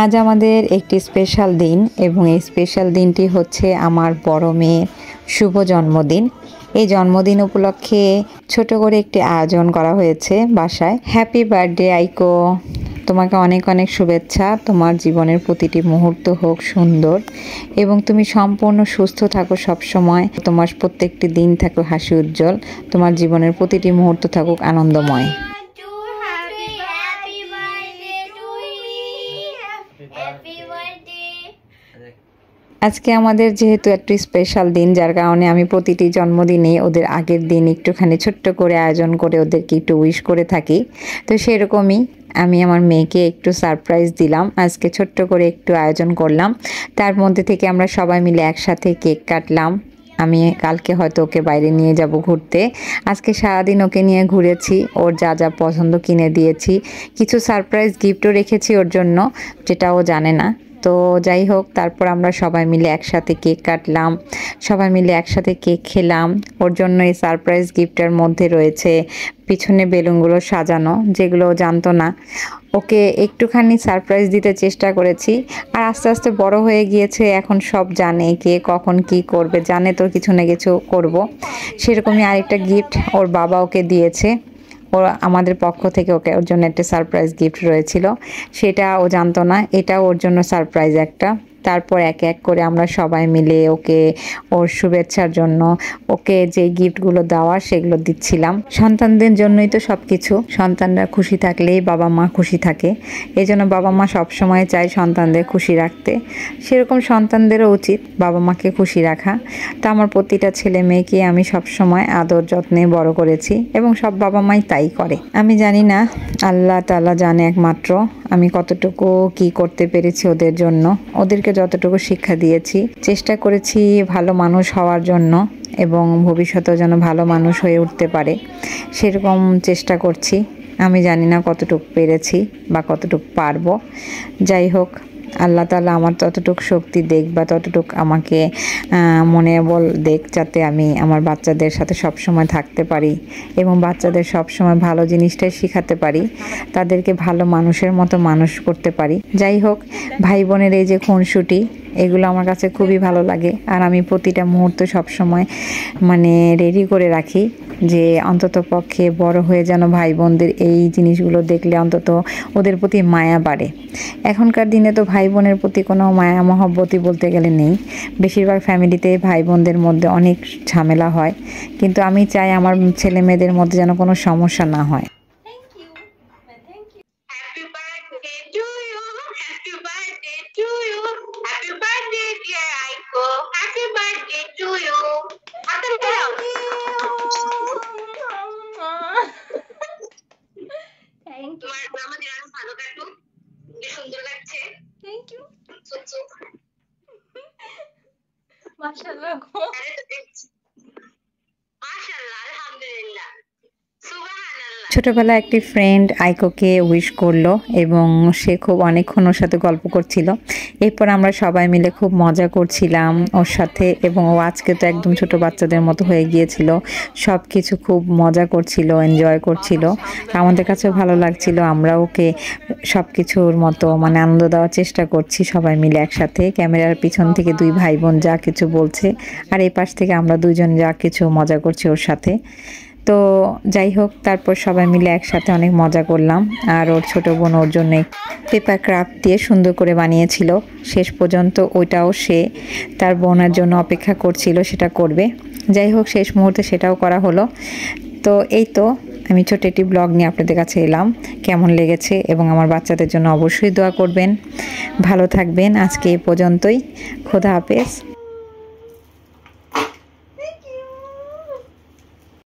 আজ আমাদের একটি স্পেশাল দিন এবং এই স্পেশাল দিনটি হচ্ছে আমার বড় মেয়ের শুভ জন্মদিন। এই জন্মদিন উপলক্ষে ছোট করে একটি আয়োজন করা হয়েছে বাসায়। হ্যাপি বার্থডে আইকো, তোমাকে অনেক অনেক শুভেচ্ছা। তোমার জীবনের প্রতিটি মুহূর্ত হোক সুন্দর এবং তুমি সম্পূর্ণ সুস্থ থাকো সব সময়। তোমার প্রত্যেকটি দিন থাকো হাসি উজ্জ্বল, তোমার জীবনের প্রতিটি মুহূর্ত থাকুক আনন্দময়। আজকে আমাদের যেহেতু একটি স্পেশাল দিন, যার কারণে আমি প্রতিটি জন্মদিনে ওদের আগের দিন একটুখানি ছোট্ট করে আয়োজন করে ওদেরকে একটু উইশ করে থাকি। তো সেরকমই আমি আমার মেয়েকে একটু সারপ্রাইজ দিলাম, আজকে ছোট্ট করে একটু আয়োজন করলাম। তার মধ্যে থেকে আমরা সবাই মিলে একসাথে কেক কাটলাম। আমি কালকে হয়তো ওকে বাইরে নিয়ে যাব ঘুরতে, আজকে সারাদিন ওকে নিয়ে ঘুরেছি, ওর যা যা পছন্দ কিনে দিয়েছি, কিছু সারপ্রাইজ গিফটও রেখেছি ওর জন্য, যেটা ও জানে না। তো যাই হোক, তারপর আমরা সবাই মিলে একসাথে কেক কাটলাম, সবাই মিলে একসাথে কেক খেলাম। ওর জন্য এই সারপ্রাইজ গিফটের মধ্যে রয়েছে পিছনে বেলুনগুলো সাজানো, যেগুলো জানতো না। ওকে একটুখানি সারপ্রাইজ দিতে চেষ্টা করেছি, আর আস্তে আস্তে বড় হয়ে গিয়েছে, এখন সব জানে, কে কখন কি করবে জানে, তো কিছু না কিছু করব। সেরকমই আরেকটা গিফট ওর বাবা ওকে দিয়েছে, ও আমাদের পক্ষ থেকে ওর জন্য একটা সারপ্রাইজ গিফট রয়েছিল, সেটা ও জানতো না, এটা ওর জন্য সারপ্রাইজ একটা। তারপর এক এক করে আমরা সবাই মিলে ওকে ওর শুভেচ্ছার জন্য ওকে যে গিফটগুলো দেওয়ার সেগুলো দিচ্ছিলাম। সন্তানদের জন্যই তো সব কিছু, সন্তানরা খুশি থাকলেই বাবা মা খুশি থাকে, এই জন্য বাবা মা সবসময় চায় সন্তানদের খুশি রাখতে। সেরকম সন্তানদেরও উচিত বাবা মাকে খুশি রাখা। তো আমার প্রতিটা ছেলে মেয়েকে আমি সবসময় আদর যত্নে বড় করেছি এবং সব বাবা মাই তাই করে। আমি জানি না, আল্লাহ তাআলা জানে একমাত্র আমি কতটুকু কি করতে পেরেছি ওদের জন্য। ওদেরকে যতটুকু শিক্ষা দিয়েছি, চেষ্টা করেছি ভালো মানুষ হওয়ার জন্য এবং ভবিষ্যতেও যেন ভালো মানুষ হয়ে উঠতে পারে, সেরকম চেষ্টা করছি। আমি জানি না কতটুকু পেরেছি বা কতটুকু পারবো। যাই হোক, আল্লাহ তাআলা আমার ততটুকু শক্তি দেখ বা ততটুকু আমাকে মনে বল দেখ, যাতে আমি আমার বাচ্চাদের সাথে সবসময় থাকতে পারি এবং বাচ্চাদের সবসময় ভালো জিনিসটাই শেখাতে পারি, তাদেরকে ভালো মানুষের মতো মানুষ করতে পারি। যাই হোক, ভাই বোনের এই যে খুনসুটি, এগুলো আমার কাছে খুবই ভালো লাগে, আর আমি প্রতিটা মুহূর্ত সবসময় রেডি করে রাখি যে অন্তত পক্ষে বড় হয়ে যেন ভাই বোনদের এই জিনিসগুলো দেখলে অন্তত ওদের প্রতি মায়া বাড়ে। এখনকার দিনে তো ভাই বোনের প্রতি কোনো মায়া মহব্বতই বলতে গেলে নেই, বেশিরভাগ ফ্যামিলিতে ভাই বোনদের মধ্যে অনেক ঝামেলা হয়, কিন্তু আমি চাই আমার ছেলে মেয়েদের মধ্যে যেন কোনো সমস্যা না হয়। মাশাআল্লাহ, আলহামদুলিল্লাহ। ছোটবেলায় একটি ফ্রেন্ড আইকোকে উইশ করলো এবং সে খুব অনেকক্ষণ ওর সাথে গল্প করছিল। এরপর আমরা সবাই মিলে খুব মজা করছিলাম ওর সাথে, এবং ও আজকে তো একদম ছোট বাচ্চাদের মতো হয়ে গিয়েছিল, সব কিছু খুব মজা করছিল, এনজয় করছিল। আমাদের কাছেও ভালো লাগছিল, আমরা ওকে সব কিছুর মতো আনন্দ দেওয়ার চেষ্টা করছি সবাই মিলে একসাথে। ক্যামেরার পিছন থেকে দুই ভাই বোন যা কিছু বলছে, আর এই পাশ থেকে আমরা দুইজন যা কিছু মজা করছি ওর সাথে। তো যাই হোক, তারপর সবাই মিলে একসাথে অনেক মজা করলাম। আর ওর ছোটো বোন ওর জন্য পেপার ক্রাফট দিয়ে সুন্দর করে বানিয়েছিল, শেষ পর্যন্ত ওইটাও সে তার বোনের জন্য অপেক্ষা করছিল সেটা করবে। যাই হোক, শেষ মুহূর্তে সেটাও করা হলো। তো এই তো আমি ছোট একটি ব্লগ নিয়ে আপনাদের কাছে এলাম, কেমন লেগেছে এবং আমার বাচ্চাদের জন্য অবশ্যই দোয়া করবেন, ভালো থাকবেন। আজকে এই পর্যন্তই, খোদা হাফেজ।